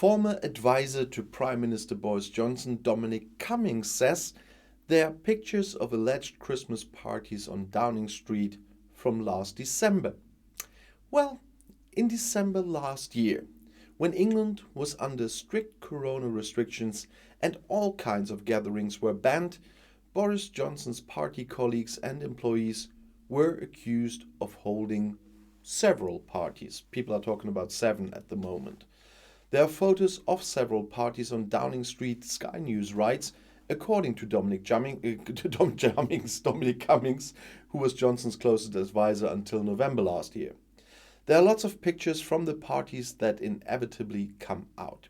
Former advisor to Prime Minister Boris Johnson, Dominic Cummings, says there are pictures of alleged Christmas parties on Downing Street from last December. Well, in December last year, when England was under strict corona restrictions and all kinds of gatherings were banned, Boris Johnson's party colleagues and employees were accused of holding several parties. People are talking about 7 at the moment. There are photos of several parties on Downing Street, Sky News writes, according to Dominic Cummings, who was Johnson's closest advisor until November last year. There are lots of pictures from the parties that inevitably come out,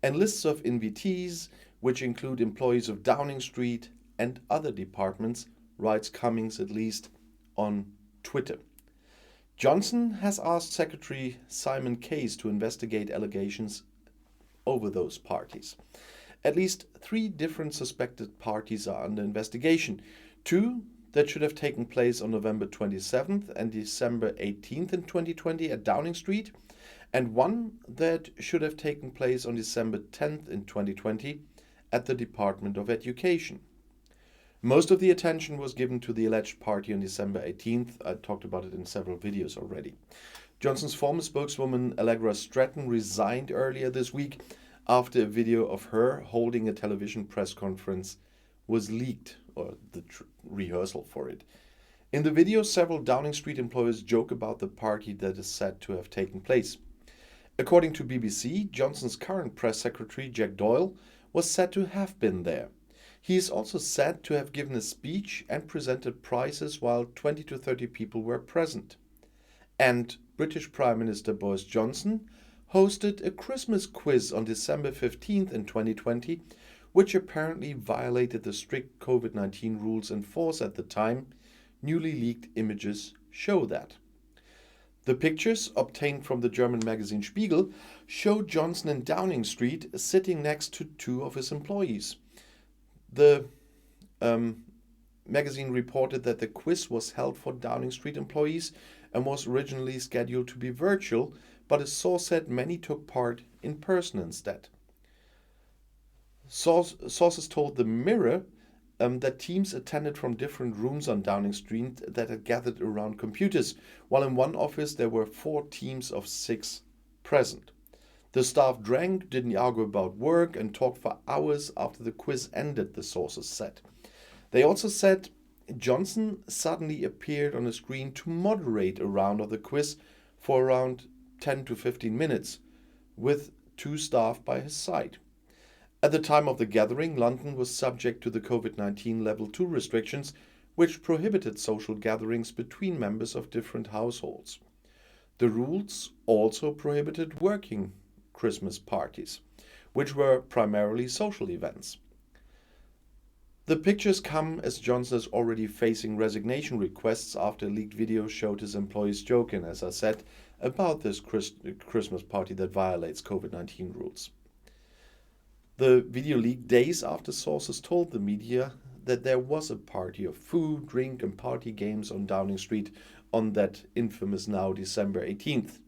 and lists of invitees, which include employees of Downing Street and other departments, writes Cummings at least on Twitter. Johnson has asked Secretary Simon Case to investigate allegations over those parties. At least 3 different suspected parties are under investigation. 2 that should have taken place on November 27th and December 18th in 2020 at Downing Street, and 1 that should have taken place on December 10th in 2020 at the Department of Education. Most of the attention was given to the alleged party on December 18th. I talked about it in several videos already. Johnson's former spokeswoman Allegra Stratton resigned earlier this week after a video of her holding a television press conference was leaked, or the rehearsal for it. In the video, several Downing Street employees joke about the party that is said to have taken place. According to BBC, Johnson's current press secretary, Jack Doyle, was said to have been there. He is also said to have given a speech and presented prizes while 20 to 30 people were present. And British Prime Minister Boris Johnson hosted a Christmas quiz on December 15th in 2020, which apparently violated the strict COVID-19 rules in force at the time. Newly leaked images show that. The pictures, obtained from the German magazine Spiegel, show Johnson in Downing Street sitting next to 2 of his employees. The magazine reported that the quiz was held for Downing Street employees and was originally scheduled to be virtual, but a source said many took part in person instead. Sources told the Mirror that teams attended from different rooms on Downing Street that had gathered around computers, while in one office there were 4 teams of 6 present. The staff drank, didn't argue about work, and talked for hours after the quiz ended, the sources said. They also said Johnson suddenly appeared on a screen to moderate a round of the quiz for around 10 to 15 minutes, with 2 staff by his side. At the time of the gathering, London was subject to the COVID-19 level 2 restrictions, which prohibited social gatherings between members of different households. The rules also prohibited working Christmas parties, which were primarily social events. The pictures come as Johnson is already facing resignation requests after a leaked video showed his employees joking, as I said, about this Christmas party that violates COVID-19 rules. The video leaked days after sources told the media that there was a party of food, drink and party games on Downing Street on that infamous now December 18th.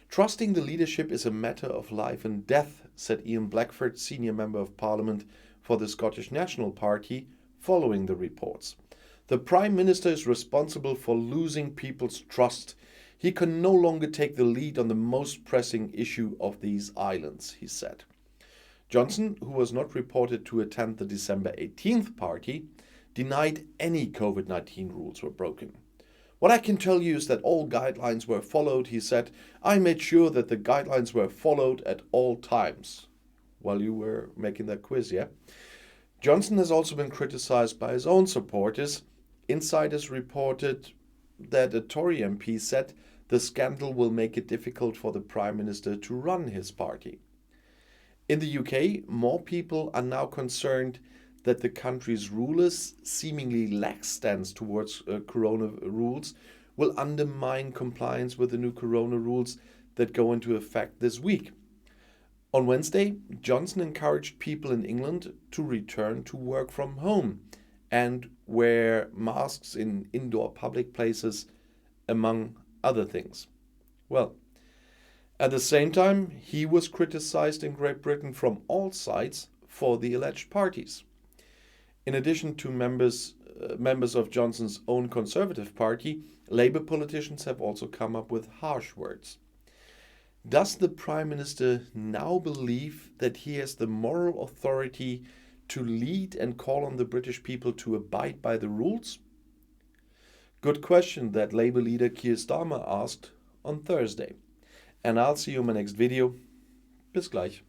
Trusting the leadership is a matter of life and death, said Ian Blackford, senior member of Parliament for the Scottish National Party, following the reports. The Prime Minister is responsible for losing people's trust. He can no longer take the lead on the most pressing issue of these islands, he said. Johnson, who was not reported to attend the December 18th party, denied any COVID-19 rules were broken. What I can tell you is that all guidelines were followed, he said. I made sure that the guidelines were followed at all times. While you were making that quiz, yeah? Johnson has also been criticized by his own supporters. Insiders reported that a Tory MP said the scandal will make it difficult for the Prime Minister to run his party. In the UK, more people are now concerned that the country's rulers' seemingly lax stance towards corona rules will undermine compliance with the new corona rules that go into effect this week. On Wednesday, Johnson encouraged people in England to return to work from home and wear masks in indoor public places, among other things. Well, At the same time, he was criticized in Great Britain from all sides for the alleged parties. In addition to members of Johnson's own Conservative Party, Labour politicians have also come up with harsh words. Does the Prime Minister now believe that he has the moral authority to lead and call on the British people to abide by the rules? Good question that Labour leader Keir Starmer asked on Thursday. And I'll see you in my next video. Bis gleich.